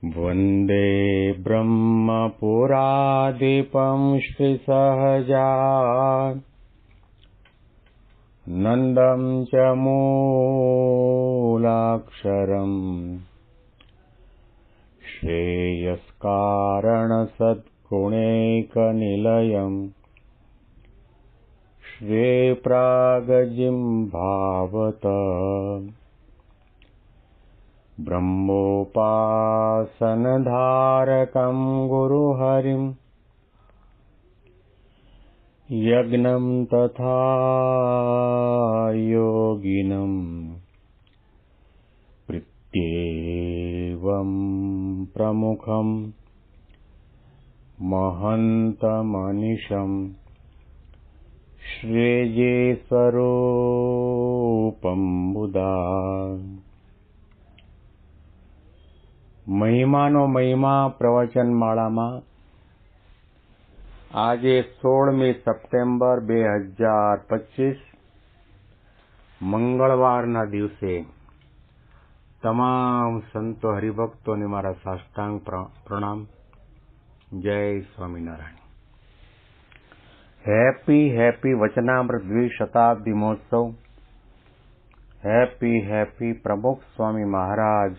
वन्दे ब्रह्मपुराधिपं श्रीसहजानन्दं च मूलाक्षरम् श्रेयस्कारणसद्गुणैकनिलयम् श्रेयप्रागजिह्वावत ब्रह्मोपासनधारकं गुरुहरिं यज्ञं तथा योगिनं प्रत्येवं प्रमुखं महन्तमनिशं श्रेये स्वरूपं बुधा। મહિમાનો મહિમા પ્રવચન માળામાં આજે 16મી સપ્ટેમ્બર 2025 મંગળવારના દિવસે તમામ સંતો હરિભક્તોને મારા સાષ્ટાંગ પ્રણામ. જય સ્વામિનારાયણ. હેપી વચનામૃત દ્વિશતાબ્દી મહોત્સવ. હેપી પ્રમુખ સ્વામી મહારાજ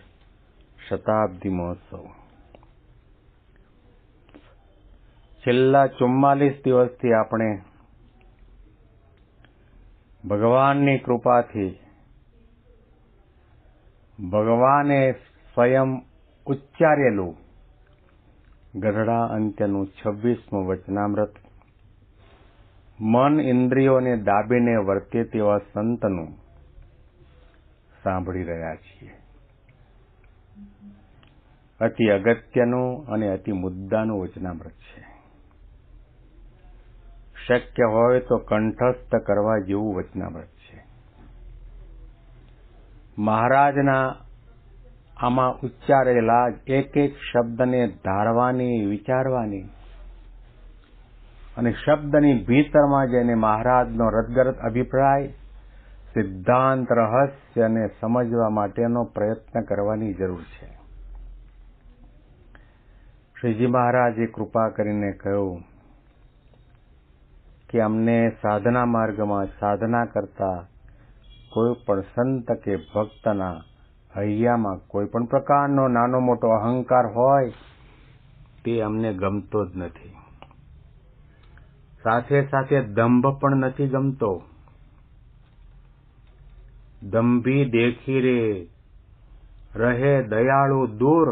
શતાબ્દી મહોત્સવ. છેલ્લા 44 દિવસથી આપણે ભગવાનની કૃપાથી ભગવાને સ્વયં ઉચ્ચારેલું ગઢડા અંત્યનું 26મું વચનામૃત, મન ઇન્દ્રિયોને દાબીને વર્તે તેવા સંતનું સાંભળી રહ્યા છીએ. અતિ અગત્યનું અને અતિ મુદ્દાનું વચનામૃત છે. શક્ય હોય તો કંઠસ્થ કરવા જેવું વચનામૃત છે. મહારાજના આમાં ઉચ્ચારેલા એક શબ્દને ધારવાની, વિચારવાની અને શબ્દની ભીતરમાં જઈને મહારાજનો રદગરદ અભિપ્રાય, સિદ્ધાંત, રહસ્યને સમજવા માટેનો પ્રયત્ન કરવાની જરૂર છે. શ્રીજી મહારાજે કૃપા કરીને કહ્યું કે અમને સાધના માર્ગમાં સાધના કરતા કોઈ પણ સંત કે ભક્તના હૈયામાં કોઈ પણ પ્રકારનો નાનો મોટો અહંકાર હોય તે અમને ગમતો જ નથી. સાથે સાથે દંભ પણ નથી ગમતો. દંભી દેખી રે રહે દયાળુ દૂર.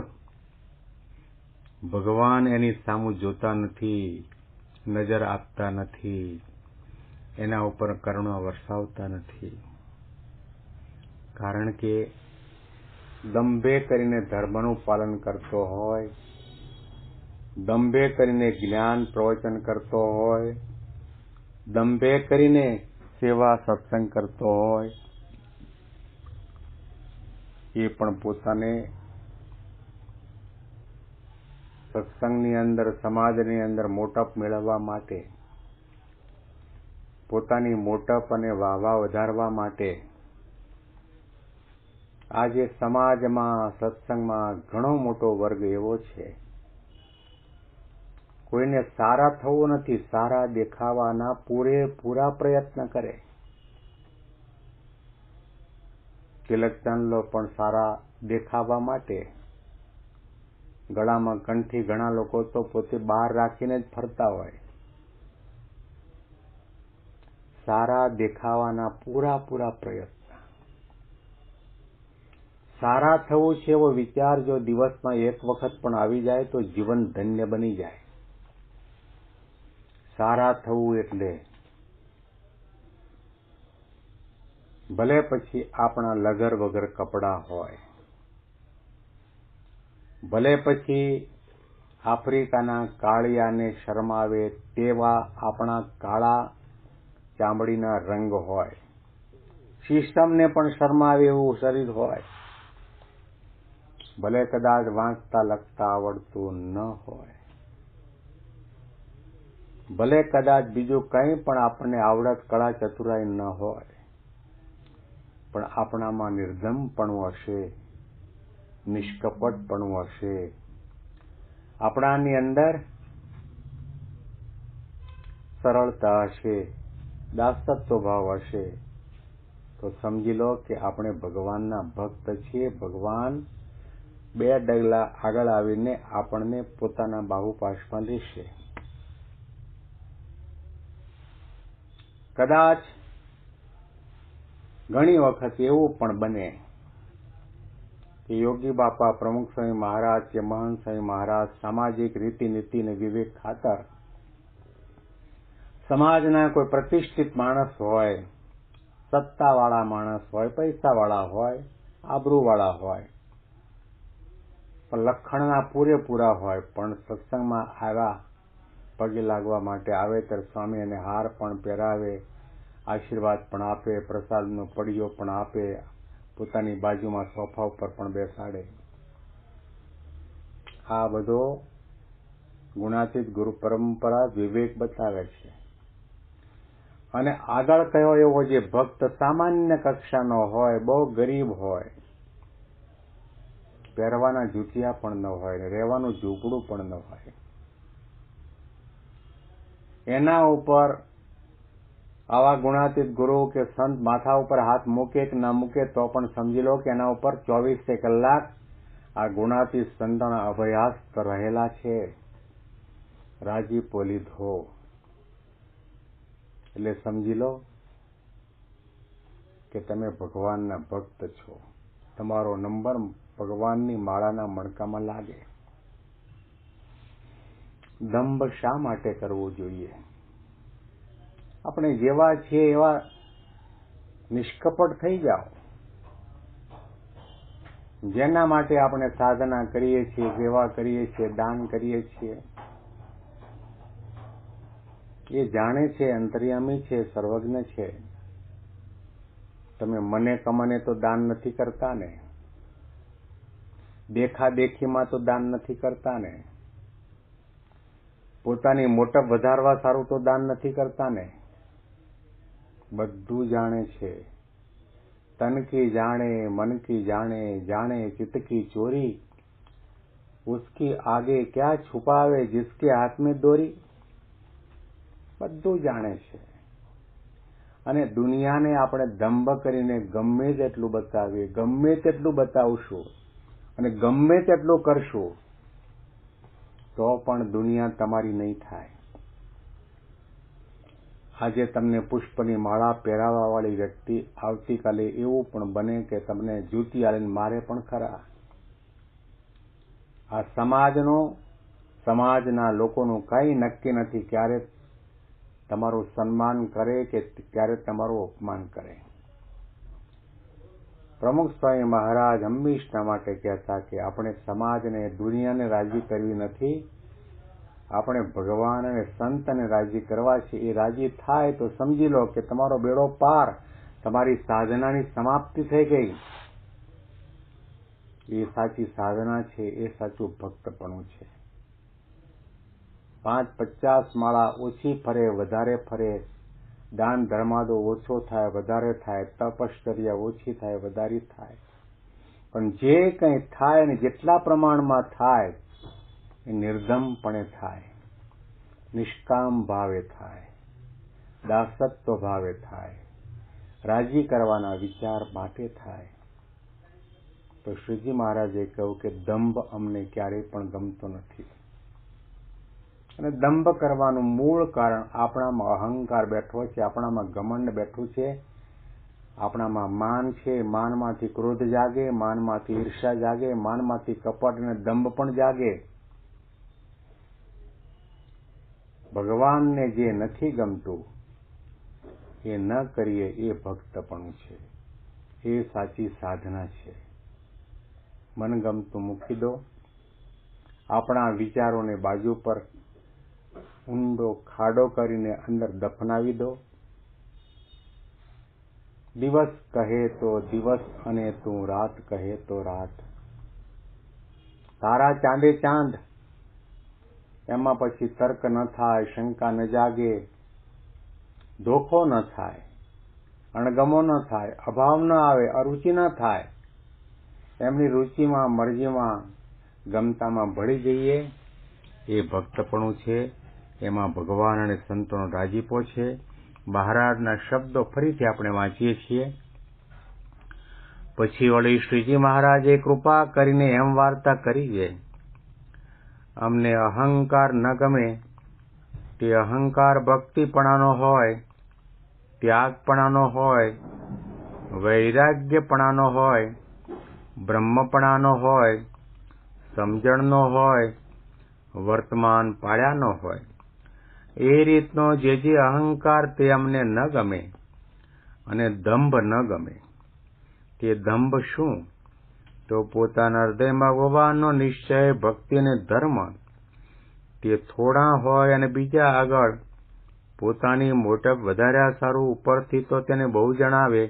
ભગવાન એની સામું જોતા નથી, નજર આપતા નથી, એના ઉપર કરુણા વરસાવતા નથી. કારણ કે દંભે કરીને ધર્મનું પાલન કરતો હોય, દંભે કરીને જ્ઞાન પ્રવચન કરતો હોય, દંભે કરીને સેવા સત્સંગ કરતો હોય, એ પણ પોતાને સત્સંગની અંદર, સમાજની અંદર મોટપ મેળવવા માટે, પોતાની મોટપ અને વાહવા વધારવા માટે આજે સમાજમાં, સત્સંગમાં ઘણો મોટો વર્ગ એવો છે, કોઈને સારા થવું નથી, સારા દેખાવાના પૂરેપૂરા પ્રયત્ન કરે. તિલક ચાંદલો પણ સારા દેખાવા માટે ગળામાં કંઠી ઘણા લોકો તો પોતે બહાર રાખીને જ ફરતા હોય. સારા દેખાવાના પૂરા પ્રયત્ન. સારા થવું છે એવો વિચાર જો દિવસમાં એક વખત પણ આવી જાય તો જીવન ધન્ય બની જાય. સારા થવું એટલે ભલે પછી આપણા લગર વગર કપડાં હોય, ભલે પછી આફ્રિકાના કાળિયાને શરમાવે તેવા આપણા કાળા ચામડીના રંગ હોય, સિસ્ટમને પણ શરમાવે એવું શરીર હોય, ભલે કદાચ વાંચતા લખતા આવડતું ન હોય, ભલે કદાચ બીજું કંઈ પણ આપણને આવડત, કળા, ચતુરાઈ ન હોય, પણ આપણામાં નિર્ધમપણું હશે, નિષ્કપટપણું હશે, આપણાની અંદર સરળતા હશે, દાસત્વ ભાવ હશે, તો સમજી લો કે આપણે ભગવાનના ભક્ત છીએ. ભગવાન 2 ડગલા આગળ આવીને આપણને પોતાના બાહુપાશમાં લેશે. કદાચ ઘણી વખત એવું પણ બને કે યોગી બાપા, પ્રમુખ સ્વામી મહારાજ કે મહંત સ્વામી મહારાજ સામાજિક રીતિ નીતિ અને વિવેક ખાતર સમાજના કોઈ પ્રતિષ્ઠિત માણસ હોય, સત્તાવાળા માણસ હોય, પૈસાવાળા હોય, આબરૂવાળા હોય, પણ લખણના પૂરેપૂરા હોય, પણ સત્સંગમાં આવ્યા પગે લાગવા માટે આવે ત્યારે સ્વામી એને હાર પણ પહેરાવે, આશીર્વાદ પણ આપે, પ્રસાદનો પડિયો પણ આપે, પોતાની બાજુમાં સોફા ઉપર પણ બેસાડે. આ બધો ગુણાતીત ગુરુ પરંપરા વિવેક બતાવે છે. અને આગળ કયો એવો જે ભક્ત સામાન્ય કક્ષાનો હોય, બહુ ગરીબ હોય, પહેરવાના જૂતિયા પણ ન હોય, રહેવાનું ઝૂંપડું પણ ન હોય, એના ઉપર આવા ગુણાતીત ગુરુ કે સંત માથા ઉપર હાથ મૂકે કે ના મૂકે તો પણ સમજી લો કે એના ઉપર 24 કલાક આ ગુણાતીત સંતોના અભયાસ્ત રહેલા છે. રાજીપો લીધો એટલે સમજી લો કે તમે ભગવાનના ભક્ત છો. તમારો નંબર ભગવાનની માળાના મણકામાં લાગે. દંભ શા માટે કરવો જોઈએ? આપણે જેવા છીએ એવા નિષ્કપટ થઈ જાઓ. જેના માટે આપણે સાધના કરીએ છીએ, સેવા કરીએ છીએ, દાન કરીએ છીએ, એ જાણે છે, અંતર્યામી છે, સર્વજ્ઞ છે. તમે મને કમને તો દાન નથી કરતા ને, દેખાદેખીમાં તો દાન નથી કરતા ને, પોતાની મોટપ વધારવા સારું તો દાન નથી કરતા ને. બધું જાણે છે. તન કી જાણે, મન કી જાણે, જાણે ચિત્ત કી ચોરી, ઉસકી આગે ક્યાં છુપાવે જિસકે હાથ में દોરી. બધું જાણે છે. અને દુનિયાને આપણે દંભ કરીને ગમે તેટલું બતાવીએ, ગમે તેટલું બતાવશું અને ગમે તેટલું કરશું તો પણ દુનિયા તમારી નહીં થાય. આજે તમને પુષ્પની માળા પહેરાવા વાળી વ્યક્તિ આવતીકાલે એવું પણ બને કે તમને જૂતી આલીને મારે પણ ખરા. આ સમાજના લોકોનું કંઈ નક્કી નથી ક્યારે તમારું સન્માન કરે કે ક્યારે તમારું અપમાન કરે. પ્રમુખ સ્વામી મહારાજ હંમેશા માટે કહેતા કે આપણે સમાજને, દુનિયાને રાજી કરવી નથી, આપણે ભગવાન અને સંતને રાજી કરવા છે. એ રાજી થાય તો સમજી લો કે તમારો બેડો પાર, તમારી સાધનાની સમાપ્તિ થઈ ગઈ. એ સાચી સાધના છે, એ સાચું ભક્તપણું છે. 5-50 માળા ઓછી ફરે, વધારે ફરે, દાન ધર્માદો ઓછો થાય, વધારે થાય, તપશ્ચર્યા ઓછી થાય, વધારે થાય, પણ જે કંઈ થાય અને જેટલા પ્રમાણમાં થાય એ નિર્ધમપણે થાય, નિષ્કામ ભાવે થાય, દાસત્વ ભાવે થાય, રાજી કરવાના વિચાર માટે થાય. તો શ્રીજી મહારાજે કહ્યું કે દંભ અમને ક્યારેય પણ ગમતો નથી. અને દંભ કરવાનું મૂળ કારણ આપણામાં અહંકાર બેઠો છે, આપણામાં ઘમંડ બેઠું છે, આપણામાં માન છે. માનમાંથી ક્રોધ જાગે, માનમાંથી ઈર્ષ્યા જાગે, માનમાંથી કપટ અને દંભ પણ જાગે. ભગવાનને જે નથી ગમતું એ ન કરીએ એ ભક્તપણું છે, એ સાચી સાધના છે. મનગમતું મૂકી દો, આપણા વિચારોને બાજુ પર ઊંડો ખાડો કરીને અંદર દફનાવી દો. દિવસ કહે તો દિવસ અને તું રાત કહે તો રાત. તારા ચાંદે ચાંદ. એમાં પછી તર્ક ન થાય, શંકા ન જાગે, ધોખો ન થાય, અણગમો ન થાય, અભાવ ન આવે, અરુચિ ન થાય. એમની રુચિમાં, મરજીમાં, ગમતામાં ભળી જઈએ એ ભક્તપણું છે, એમાં ભગવાન અને સંતોનો રાજીપો છે. મહારાજના શબ્દો ફરીથી આપણે વાંચીએ છીએ. પછી વળી શ્રીજી મહારાજે કૃપા કરીને એમ વાર્તા કરી છે, અમને અહંકાર ન ગમે તે અહંકાર ભક્તિપણાનો હોય, ત્યાગપણાનો હોય, વૈરાગ્યપણાનો હોય, બ્રહ્મપણાનો હોય, સમજણનો હોય, વર્તમાન પાળ્યાનો હોય. એ રીતનો જે અહંકાર તે અમને ન ગમે. અને દંભ ન ગમે. તે દંભ શું? તો પોતાના હૃદયમાં ભગવાનનો નિશ્ચય, ભક્તિ અને ધર્મ તે થોડા હોય અને બીજા આગળ પોતાની મોટપ વધાર્યા સારું ઉપરથી તો તેને બહુ જણાવે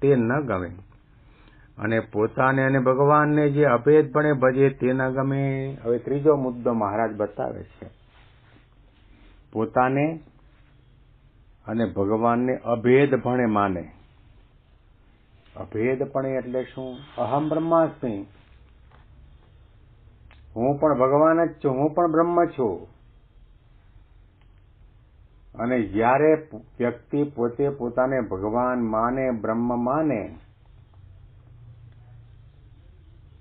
તે ન ગમે. અને પોતાને અને ભગવાનને જે અભેદપણે ભજે તે ન ગમે. હવે ત્રીજો મુદ્દો મહારાજ બતાવે છે. પોતાને અને ભગવાનને અભેદપણે માને. અભેદપણે એટલે શું? અહમ બ્રહ્માસ્મિ, હું પણ ભગવાન જ છું, હું પણ બ્રહ્મ છું. અને જ્યારે વ્યક્તિ પોતે પોતાને ભગવાન માને, બ્રહ્મ માને,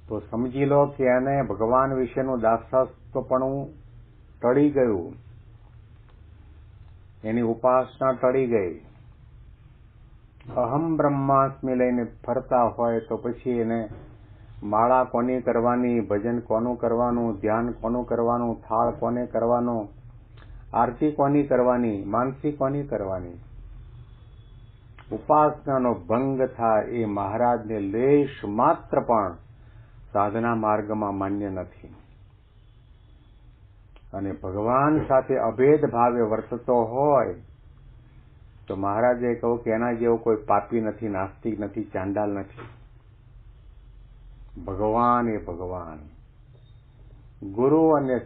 તો સમજી લો કે એને ભગવાન વિશેનું દાસત્વપણું ટળી ગયું, એની ઉપાસના ટળી ગઈ. અહમ બ્રહ્માસ્મિ લઈને ફરતા હોય તો પછી એને માળા કોની કરવાની, ભજન કોનું કરવાનું, ધ્યાન કોનું કરવાનું, થાળ કોને કરવાનો, આરતી કોની કરવાની, માનસી કોની કરવાની? ઉપાસનાનો ભંગ થાય એ મહારાજને લેશ માત્ર પણ સાધના માર્ગમાં માન્ય નથી. અને ભગવાન સાથે અભેદ ભાવે વર્તતો હોય તો મહારાજે કહ્યું કે એના જેવો કોઈ પાપી નથી, નાસ્તિક નથી, ચાંડાલ નથી. ભગવાન એ ભગવાન. ગુરુ અને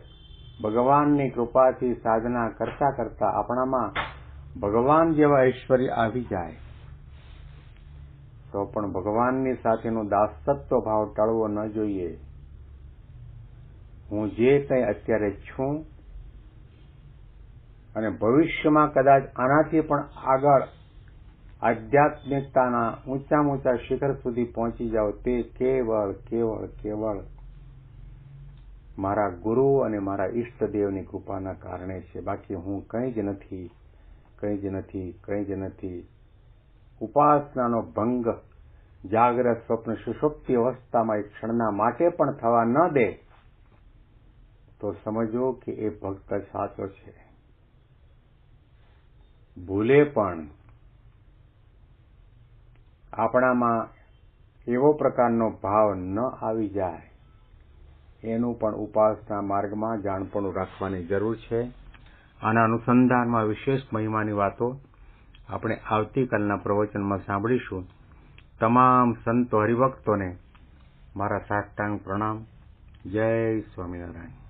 ભગવાનની કૃપાથી સાધના કરતા કરતા આપણામાં ભગવાન જેવા ઐશ્વર્ય આવી જાય તો પણ ભગવાનની સાથેનો દાસત્વ ભાવ ટળવો ન જોઈએ. હું જે કંઈ અત્યારે છું અને ભવિષ્યમાં કદાચ આનાથી પણ આગળ આધ્યાત્મિકતાના ઊંચામાં ઊંચા શિખર સુધી પહોંચી જાઓ તે કેવળ કેવળ કેવળ મારા ગુરુ અને મારા ઈષ્ટદેવની કૃપાના કારણે છે. બાકી હું કંઈ જ નથી, કંઈ જ નથી, કંઈ જ નથી. ઉપાસનાનો ભંગ જાગ્રત, સ્વપ્ન, સુષુપ્તિ અવસ્થામાં એક ક્ષણના માટે પણ થવા ન દે તો સમજો કે એ ભક્ત સાચો છે. ભૂલે પણ આપણામાં એવો પ્રકારનો ભાવ ન આવી જાય એનું પણ ઉપાસના માર્ગમાં જાણપણું રાખવાની જરૂર છે. આના અનુસંધાનમાં વિશેષ મહિમાની વાતો આપણે આવતીકાલના પ્રવચનમાં સાંભળીશું. તમામ સંતો હરિભક્તોને મારા સાષ્ટાંગ પ્રણામ. જય સ્વામિનારાયણ.